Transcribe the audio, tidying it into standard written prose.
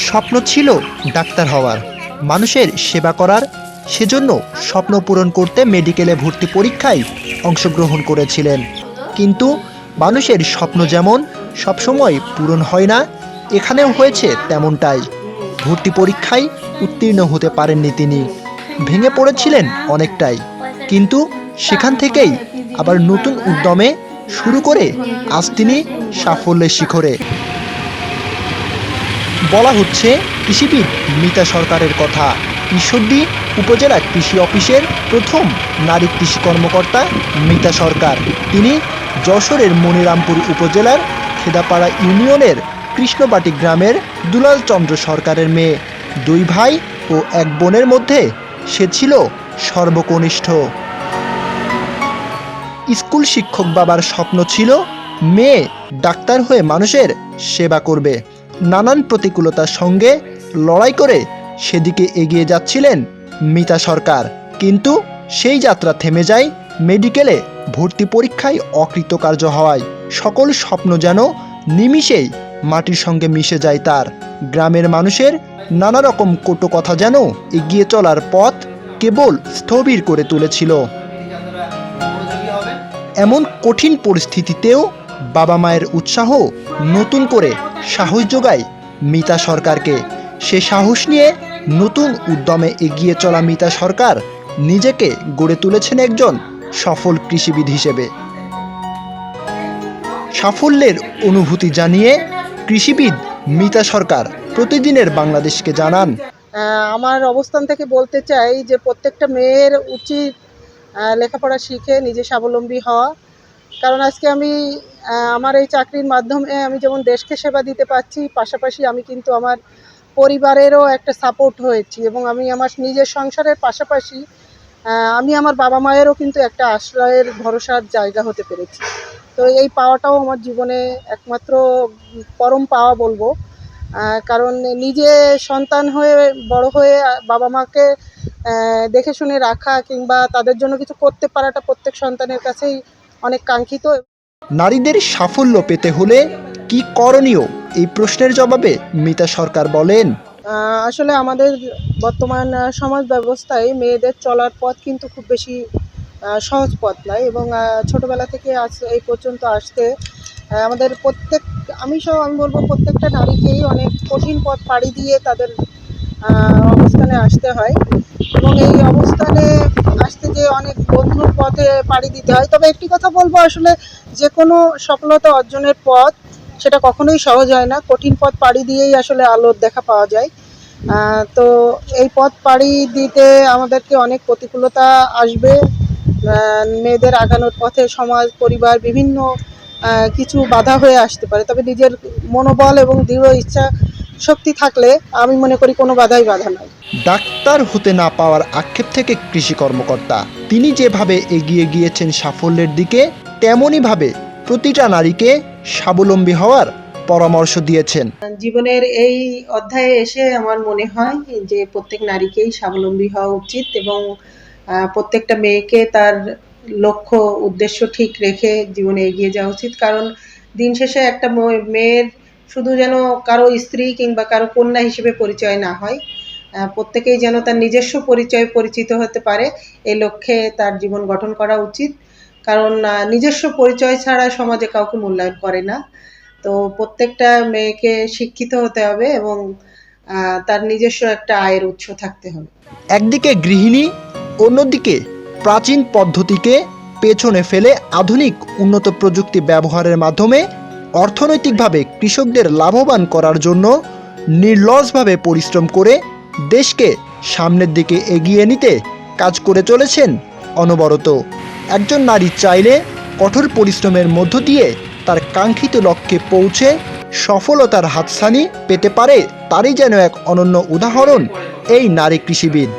স্বপ্ন ছিল ডাক্তার হওয়ার, মানুষের সেবা করার। সেজন্য স্বপ্ন পূরণ করতে মেডিকেলে ভর্তি পরীক্ষায় অংশগ্রহণ করেছিলেন। কিন্তু মানুষের স্বপ্ন যেমন সবসময় পূরণ হয় না, এখানেও হয়েছে তেমনটাই। ভর্তি পরীক্ষায় উত্তীর্ণ হতে পারেননি তিনি। ভেঙে পড়েছিলেন অনেকটাই, কিন্তু সেখান থেকেই আবার নতুন উদ্যমে শুরু করে আজ তিনি সাফল্যের শিখরে। বলা হচ্ছে কৃষিবিদ মিতা সরকারের কথা। ঈশ্বরদী উপজেলা কৃষি অফিসের প্রথম নারী কৃষি কর্মকর্তা মিতা সরকার। তিনি যশোরের মনিরামপুর উপজেলার খেদাপাড়া ইউনিয়নের কৃষ্ণবাটি গ্রামের দুলাল চন্দ্র সরকারের মেয়ে। দুই ভাই ও এক বোনের মধ্যে সে ছিল সর্বকনিষ্ঠ। স্কুল শিক্ষক বাবার স্বপ্ন ছিল মেয়ে ডাক্তার হয়ে মানুষের সেবা করবে। নানান প্রতিকূলতার সঙ্গে লড়াই করে সেদিকে এগিয়ে যাচ্ছিলেন মিতা সরকার। কিন্তু সেই যাত্রা থেমে যায় মেডিকেলে ভর্তি পরীক্ষায় অকৃতকার্য হওয়ায়। সকল স্বপ্ন যেন নিমিষেই মাটির সঙ্গে মিশে যায় তার। গ্রামের মানুষের নানা রকম কটু কথা যেন এগিয়ে চলার পথ কেবল স্থবির করে তুলেছিল। এমন কঠিন পরিস্থিতিতেও বাবা মায়ের উৎসাহ নতুন করে সাহস যোগায় মিতা সরকারকে। সে সাহস নিয়ে নতুন উদ্যমে এগিয়ে চলা মিতা সরকার নিজেকে গড়ে তুলেছেন একজন সফল কৃষিবিদ হিসেবে। সাফল্যের অনুভূতি জানিয়ে কৃষিবিদ মিতা সরকার প্রতিদিনের বাংলাদেশকে জানান, আমার অবস্থান থেকে বলতে চাই যে প্রত্যেকটা মেয়ের উচিত লেখাপড়া শিখে নিজে স্বাবলম্বী হওয়া। কারণ আজকে আমি আমার এই চাকরির মাধ্যমে আমি যেমন দেশকে সেবা দিতে পারছি, পাশাপাশি আমি কিন্তু আমার পরিবারেরও একটা সাপোর্ট হয়েছি এবং আমি আমার নিজের সংসারের পাশাপাশি আমি আমার বাবা মায়েরও কিন্তু একটা আশ্রয়ের ভরসার জায়গা হতে পেরেছি। তো এই পাওয়াটাও আমার জীবনে একমাত্র পরম পাওয়া বলবো। কারণ নিজে সন্তান হয়ে বড় হয়ে বাবা মাকে দেখে শুনে রাখা কিংবা তাদের জন্য কিছু করতে পারাটা প্রত্যেক সন্তানের কাছেই অনেক কাঙ্ক্ষিত। নারীদের সাফল্য পেতে হলে কি করণীয়, এই প্রশ্নের জবাবে মিতা সরকার বলেন, আসলে আমাদের বর্তমান সমাজ ব্যবস্থায় মেয়েদের চলার পথ কিন্তু খুব বেশি সহজ পথ নয় এবং ছোটোবেলা থেকে আজ এই পর্যন্ত আসতে আমাদের আমি বলবো প্রত্যেকটা নারীকেই অনেক কঠিন পথ পাড়ি দিয়ে তাদের অবস্থানে আসতে হয় এবং এই অবস্থানে আসতে যে অনেক বন্ধুর পথে পাড়ি দিতে হয়। তবে একটি কথা বলবো, আসলে যে কোনো সফলতা অর্জনের পথ সেটা কখনোই সহজ হয় না। কঠিন পথ পাড়ি দিয়েই আসলে আলোর দেখা পাওয়া যায়। তো এই পথ পাড়ি দিতে আমাদেরকে অনেক প্রতিকূলতা আসবে। মেয়েদের আগানোর পথে সমাজ, পরিবার বিভিন্ন কিছু বাধা হয়ে আসতে পারে। তবে নিজের মনোবল এবং দৃঢ় ইচ্ছা শক্তি থাকলে আমি মনে করি কোনো বাধাই বাধা নয়। ডাক্তার হতে না পাওয়ার আক্ষেপ থেকে কৃষি কর্মকর্তা তিনি যেভাবে এগিয়ে গিয়েছেন সাফল্যের দিকে, তেমনইভাবে প্রতিটা নারীকে স্বাবলম্বী হওয়ার পরামর্শ দিয়েছেন। জীবনের এই অধ্যায়ে এসে আমার মনে হয় যে প্রত্যেক নারীকেই স্বাবলম্বী হওয়া উচিত এবং প্রত্যেকটা মেয়েকে তার লক্ষ্য উদ্দেশ্য ঠিক রেখে জীবনে এগিয়ে যাওয়া উচিত। কারণ দিন শেষে একটা মেয়ের শুধু যেন কারো স্ত্রী কিংবা কারো কন্যা হিসেবে পরিচয় না হয়, প্রত্যেকেই যেন তার নিজস্ব পরিচিত হতে পারে, এই লক্ষ্যে তার জীবন গঠন করা উচিত। কারণ নিজস্ব পরিচয় ছাড়া সমাজে কাউকে মূল্যায়ন করে না। তো প্রত্যেকটা মেয়েকে শিক্ষিত হতে হবে এবং তার নিজস্ব একটা আয়ের উৎস থাকতে হবে। একদিকে গৃহিণী, অন্যদিকে প্রাচীন পদ্ধতিকে পেছনে ফেলে আধুনিক উন্নত প্রযুক্তি ব্যবহারের মাধ্যমে অর্থনৈতিকভাবে কৃষকদের লাভবান করার জন্য নির্লসভাবে পরিশ্রম করে দেশকে সামনের দিকে এগিয়ে নিতে কাজ করে চলেছেন অনবরত। একজন নারী চাইলে কঠোর পরিশ্রমের মধ্য দিয়ে তার কাঙ্ক্ষিত লক্ষ্যে পৌঁছে সফলতার হাতছানি পেতে পারে। তারই যেন এক অনন্য উদাহরণ এই নারী কৃষিবিদ।